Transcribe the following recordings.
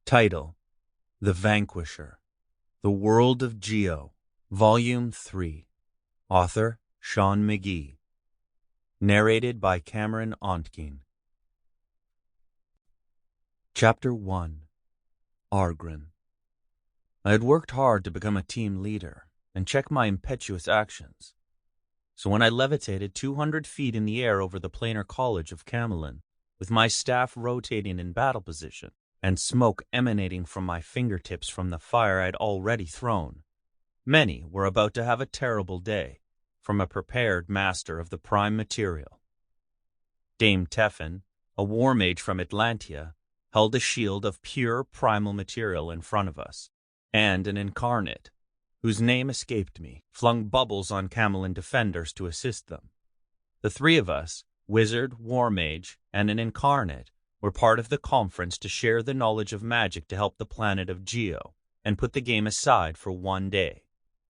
Title: The Vanquisher, The World of Geo, Volume 3. Author: Shawn Mcgee. Narrated by Ontkean. Chapter 1. Argrenn. I had worked hard to become a team leader and check my impetuous actions. So when I levitated 200 feet in the air over the planar college of Camelin, with my staff rotating in battle position and smoke emanating from my fingertips from the fire I'd already thrown, many were about to have a terrible day from a prepared master of the prime material. Dame Teffin, a war mage from Atlantia, held a shield of pure primal material in front of us, and an incarnate, whose name escaped me, flung bubbles on Camelin defenders to assist them. The three of us, wizard, war mage, and an incarnate, were part of the conference to share the knowledge of magic to help the planet of Geo, and put the game aside for one day.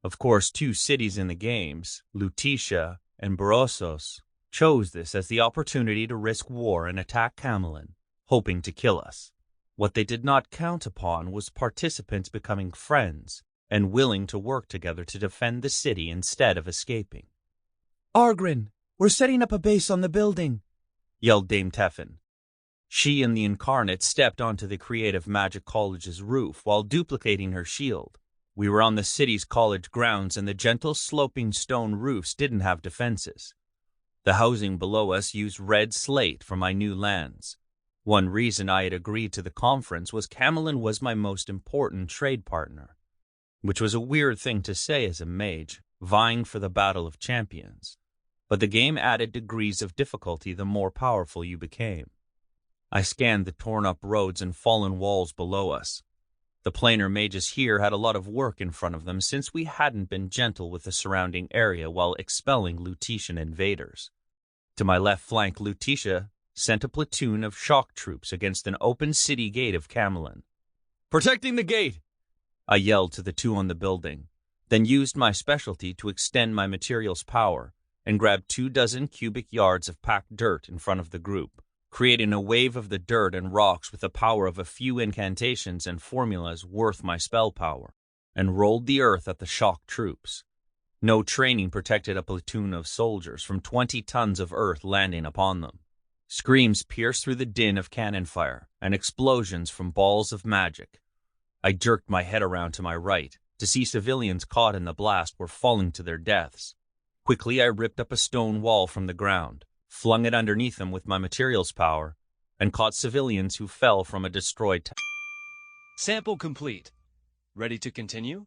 Of course, two cities in the games, Lutetia and Borossos, chose this as the opportunity to risk war and attack Camelin, hoping to kill us. What they did not count upon was participants becoming friends and willing to work together to defend the city instead of escaping. "Argrenn, we're setting up a base on the building," yelled Dame Teffin. She and the incarnate stepped onto the Creative Magic College's roof while duplicating her shield. We were on the city's college grounds, and the gentle sloping stone roofs didn't have defenses. The housing below us used red slate for my new lands. One reason I had agreed to the conference was Camelin was my most important trade partner, which was a weird thing to say as a mage, vying for the Battle of Champions. But the game added degrees of difficulty the more powerful you became. I scanned the torn-up roads and fallen walls below us. The planar mages here had a lot of work in front of them since we hadn't been gentle with the surrounding area while expelling Lutetian invaders. To my left flank, Lutetia sent a platoon of shock troops against an open city gate of Camelin. "Protecting the gate!" I yelled to the two on the building, then used my specialty to extend my material's power and grabbed 24 cubic yards of packed dirt in front of the group, creating a wave of the dirt and rocks with the power of a few incantations and formulas worth my spell power, and rolled the earth at the shock troops. No training protected a platoon of soldiers from 20 tons of earth landing upon them. Screams pierced through the din of cannon fire and explosions from balls of magic. I jerked my head around to my right to see civilians caught in the blast were falling to their deaths. Quickly, I ripped up a stone wall from the ground, flung it underneath them with my materials power, and caught civilians who fell from a destroyed town. Sample complete. Ready to continue?